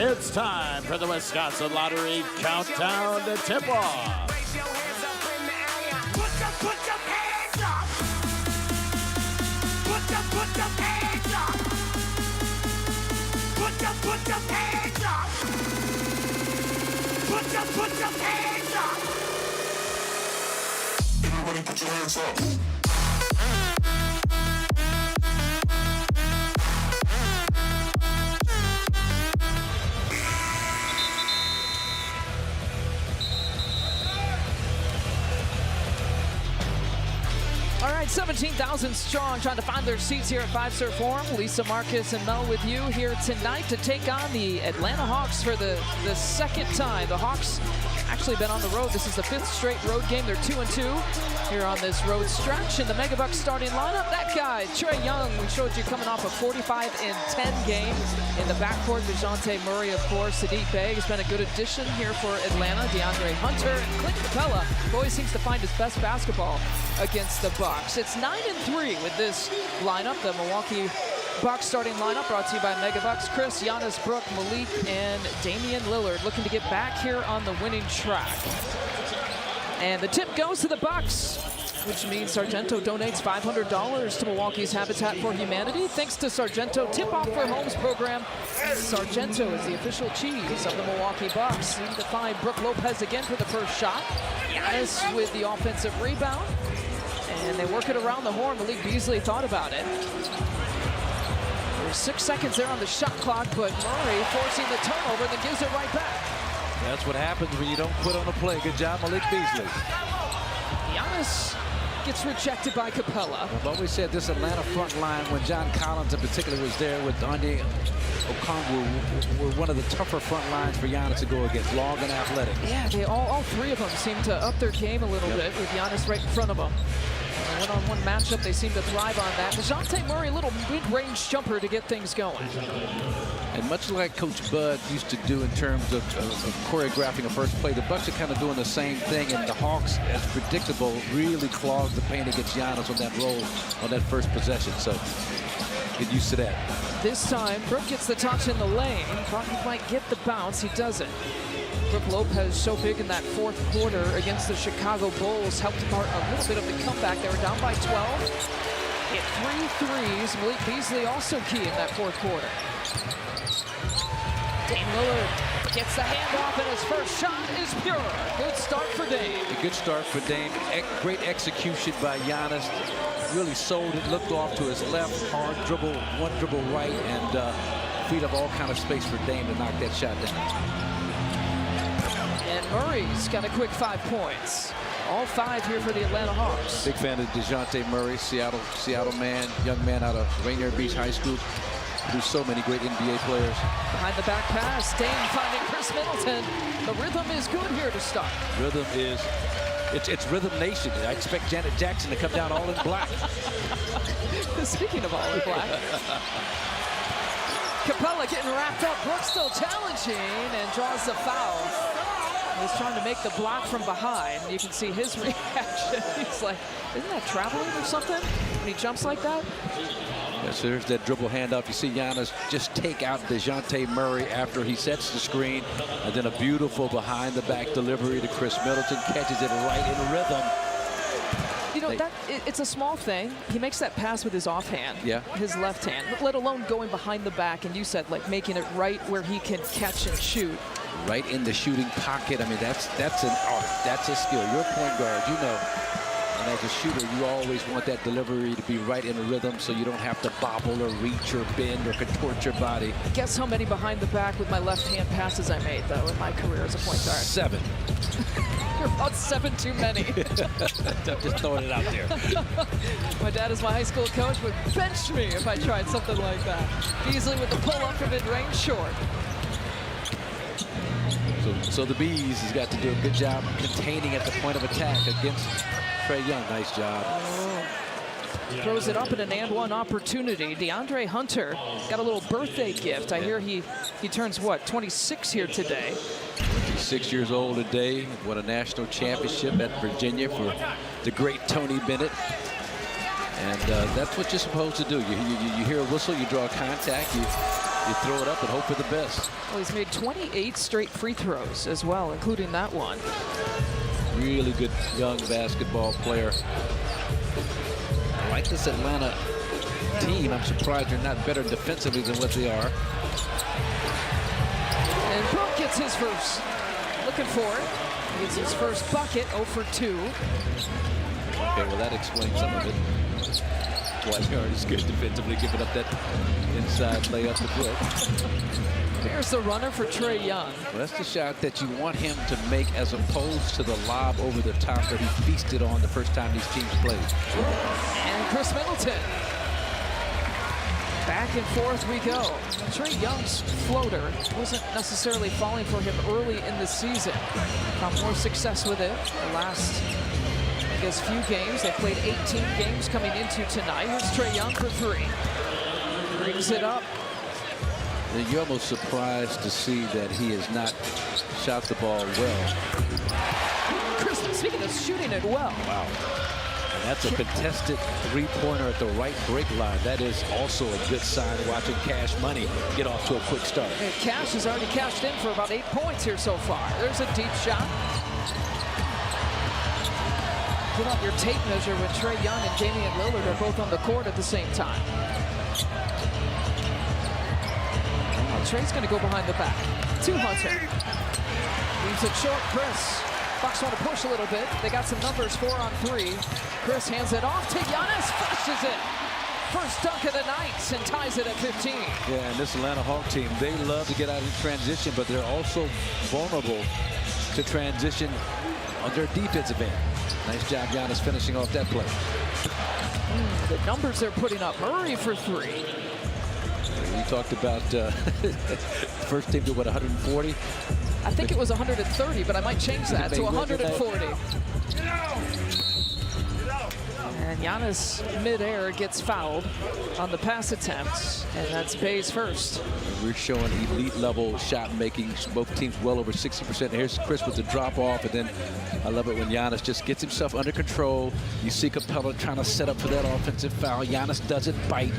It's time for the Wisconsin Lottery Countdown to Tip-Off. Put your hands up! Put your hands up! Put your hands up! Put your hands up! Everybody put your hands up! All right, 17,000 strong trying to find their seats here at Five-Star Forum. Lisa, Marcus, and Mel with you here tonight to take on the Atlanta Hawks for the second time. The Hawks actually been on the road. This is the 5th straight road game. They're 2-2 here on this road stretch. And the Megabucks starting lineup, that guy, Trae Young, we showed you coming off a 45-10 game. In the backcourt, DeJounte Murray, of course. Sadiq Bey has been a good addition here for Atlanta. DeAndre Hunter and Clint Capella always seems to find his best basketball against the Bucks. It's 9-3 with this lineup. The Milwaukee Bucks starting lineup brought to you by Megabucks. Chris, Giannis, Brooke, Malik, and Damian Lillard looking to get back here on the winning track. And the tip goes to the Bucks, which means Sargento donates $500 to Milwaukee's Habitat for Humanity. Thanks to Sargento Tip-Off for Homes program. Sargento is the official cheese of the Milwaukee Bucks. Need to find Brooke Lopez again for the first shot. Giannis with the offensive rebound. And they work it around the horn. Malik Beasley thought about it. There's 6 seconds there on the shot clock, but Murray forcing the turnover and then gives it right back. That's what happens when you don't quit on the play. Good job, Malik Beasley. Giannis gets rejected by Capella. I've always said this Atlanta front line, when John Collins in particular was there with Onyeka Okongwu, were one of the tougher front lines for Giannis to go against, long and athletic. Yeah, all three of them seem to up their game a little bit with Giannis right in front of them. A one-on-one matchup, they seem to thrive on that. DeJounte Murray, a little mid-range jumper to get things going. And much like Coach Bud used to do in terms of choreographing a first play, the Bucks are kind of doing the same thing, and the Hawks, as predictable, really clogged the paint against Giannis on that roll, on that first possession. So get used to that. This time, Brooke gets the touch in the lane. Thought he might get the bounce. He doesn't. Brooke Lopez so big in that fourth quarter against the Chicago Bulls, helped start a little bit of the comeback. They were down by 12. Hit 3 threes. Malik Beasley also key in that fourth quarter. Dame Lillard gets the handoff, and his first shot is pure. Good start for Dame. A good start for Dame. Great execution by Giannis. Really sold it, looked off to his left, hard dribble, one dribble right, and freed up all kind of space for Dame to knock that shot down. And Murray's got a quick 5 points. All 5 here for the Atlanta Hawks. Big fan of DeJounte Murray, Seattle man, young man out of Rainier Beach High School. Produced so many great NBA players. Behind the back pass, Dame finding Chris Middleton. The rhythm is good here to start. Rhythm is, it's Rhythm Nation. I expect Janet Jackson to come down all in black. Speaking of all in black. Capella getting wrapped up. Brooks still challenging and draws the foul. He's trying to make the block from behind. You can see his reaction. He's like, isn't that traveling or something? When he jumps like that? Yes, there's that dribble handoff. You see Giannis just take out DeJounte Murray after he sets the screen. And then a beautiful behind-the-back delivery to Chris Middleton. Catches it right in rhythm. You know, it's a small thing. He makes that pass with his offhand, his left hand, let alone going behind the back. And you said, like, making it right where he can catch and shoot. Right in the shooting pocket. I mean, that's an art. That's a skill. You're a point guard, you know. And as a shooter, you always want that delivery to be right in a rhythm so you don't have to bobble or reach or bend or contort your body. Guess how many behind the back with my left hand passes I made, though, in my career as a point guard? 7. You're about 7 too many. I'm just throwing it out there. My dad is my high school coach, would bench me if I tried something like that. Beasley with the pull-up from mid-range short. So the Bees has got to do a good job containing at the point of attack against Trae Young. Nice job. Throws it up in an and-one opportunity. DeAndre Hunter got a little birthday gift. I hear he turns, what, 26 here today. He's 6 years old today. Won a national championship at Virginia for the great Tony Bennett. And that's what you're supposed to do. You hear a whistle, you draw contact, you throw it up and hope for the best. Well, he's made 28 straight free throws as well, including that one. Really good young basketball player. I like this Atlanta team. I'm surprised they're not better defensively than what they are. And Brooke gets his first. Looking for it. He gets his first bucket, 0 for 2. Okay, well, that explains some of it. Why they aren't as good defensively, giving up that inside layup to Brooke. There's the runner for Trae Young. Well, that's the shot that you want him to make as opposed to the lob over the top that he feasted on the first time these teams played. And Chris Middleton. Back and forth we go. Trae Young's floater wasn't necessarily falling for him early in the season. Found more success with it the last, I guess, few games. They played 18 games coming into tonight. Here's Trae Young for 3. Brings it up. And you're almost surprised to see that he has not shot the ball well. Chris, speaking of shooting it well. Wow. And that's a contested three-pointer at the right break line. That is also a good sign watching Cash Money get off to a quick start. And Cash has already cashed in for about 8 points here so far. There's a deep shot. Put up your tape measure when Trae Young and Damian Lillard are both on the court at the same time. Trae's going to go behind the back. To Hunter. Leaves it short. Chris. Bucks want to push a little bit. They got some numbers, 4 on 3. Chris hands it off to Giannis. Flushes it. First dunk of the night and ties it at 15. Yeah, and this Atlanta Hawk team, they love to get out in transition, but they're also vulnerable to transition on their defensive end. Nice job, Giannis, finishing off that play. The numbers they're putting up. Murray for 3. We talked about first team to what, 140? I think it was 130, but I might change that to 140. And Giannis midair gets fouled on the pass attempts, and that's Bay's first. We're showing elite level shot making. Both teams well over 60%. Here's Chris with the drop off, and then I love it when Giannis just gets himself under control. You see Capella trying to set up for that offensive foul. Giannis doesn't bite.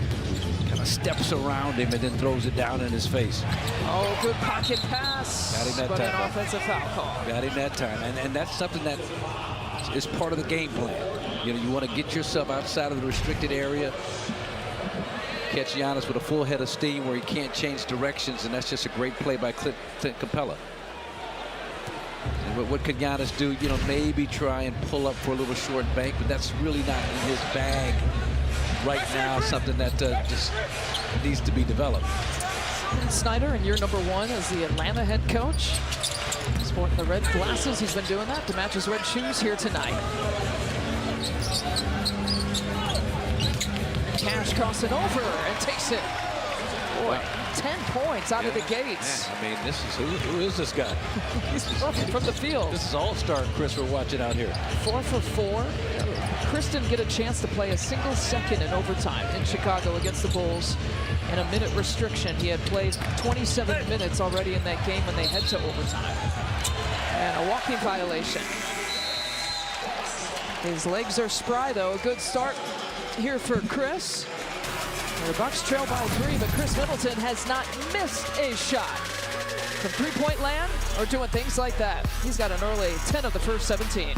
Kind of steps around him and then throws it down in his face. Oh, good pocket pass. Got him that but time. An offensive foul call. Got him that time. And that's something that is part of the game plan. You know, you want to get yourself outside of the restricted area. Catch Giannis with a full head of steam where he can't change directions, and that's just a great play by Clint Capella. And what could Giannis do? You know, maybe try and pull up for a little short bank, but that's really not in his bag right now, something that just needs to be developed. Snyder in year number 1 as the Atlanta head coach. Sporting the red glasses, he's been doing that to match his red shoes here tonight. Cash crossing over and takes it. Boy, 10 points out of the gates. Man, I mean, this is who is this guy? He's roughing from the field. This is all-star Chris we're watching out here. 4 for 4. Chris didn't get a chance to play a single second in overtime in Chicago against the Bulls. And a minute restriction. He had played 27 minutes already in that game when they head to overtime. And a walking violation. His legs are spry, though. A good start here for Chris. The Bucks trail by 3, but Chris Middleton has not missed a shot from three-point land or doing things like that. He's got an early 10 of the first 17.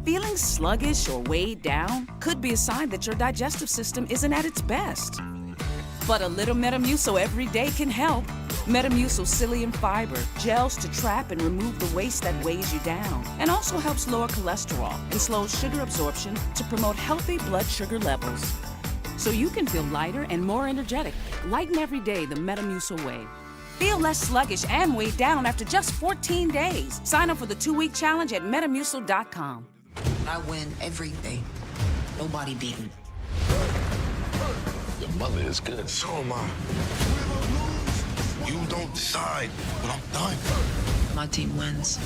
Feeling sluggish or weighed down could be a sign that your digestive system isn't at its best. But a little Metamucil every day can help. Metamucil psyllium fiber gels to trap and remove the waste that weighs you down, and also helps lower cholesterol and slows sugar absorption to promote healthy blood sugar levels. So you can feel lighter and more energetic. Lighten every day the Metamucil way. Feel less sluggish and weighed down after just 14 days. Sign up for the 2-week challenge at Metamucil.com. I win every day. Nobody beaten. Your mother is good. So am I. You don't decide, but I'm done. My team wins.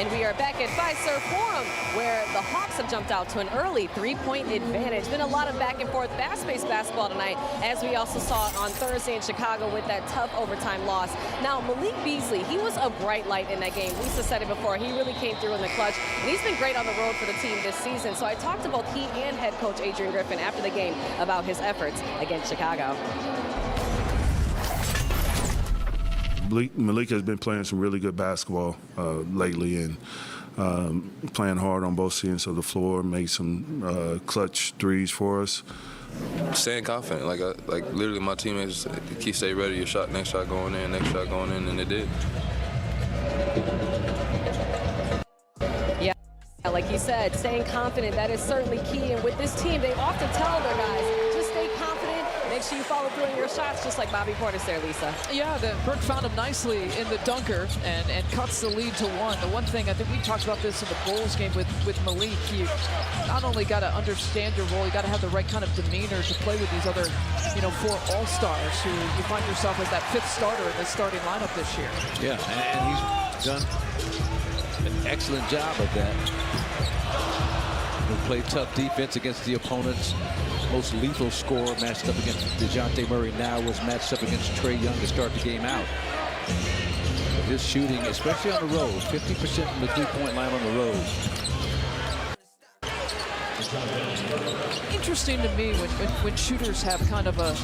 And we are back at Fiserv Forum, where the Hawks have jumped out to an early three-point advantage. Been a lot of back-and-forth fast-paced basketball tonight, as we also saw on Thursday in Chicago with that tough overtime loss. Now, Malik Beasley, he was a bright light in that game. Lisa said it before. He really came through in the clutch, and he's been great on the road for the team this season. So I talked to both he and head coach Adrian Griffin after the game about his efforts against Chicago. Malik has been playing some really good basketball lately, and playing hard on both ends of the floor, made some clutch threes for us. Staying confident, like literally my teammates keep stay ready, your shot, next shot going in, next shot going in, and they did. Yeah, like he said, staying confident, that is certainly key. And with this team, they often tell their guys, just stay confident, make sure you follow through on your shots, just like Bobby Portis there, Lisa. Yeah, Burke found him nicely in the dunker and cuts the lead to one. The one thing, I think we talked about this in the Bulls game with Malik, you not only got to understand your role, you got to have the right kind of demeanor to play with these other, four all-stars who you find yourself as that fifth starter in the starting lineup this year. Yeah, and he's done an excellent job of that. He played tough defense against the opponents. Most lethal scorer matched up against DeJounte Murray now was matched up against Trae Young to start the game out. His shooting, especially on the road, 50% from the three-point line on the road. Interesting to me when shooters have kind of a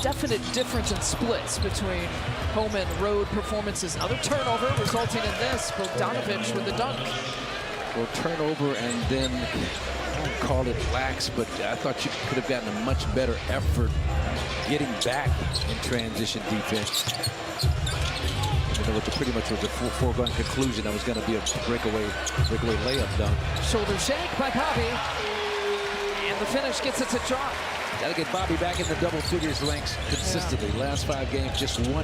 definite difference in splits between home and road performances. Another turnover resulting in this, Bogdanovich with the dunk. Well, turnover and then, I won't call it lax, but I thought you could have gotten a much better effort getting back in transition defense. Which pretty much was a foregone conclusion that was going to be a breakaway layup dunk. Shoulder shake by Bobby, and the finish gets it to drop. Got to get Bobby back in the double figures ranks consistently. Last 5 games, just one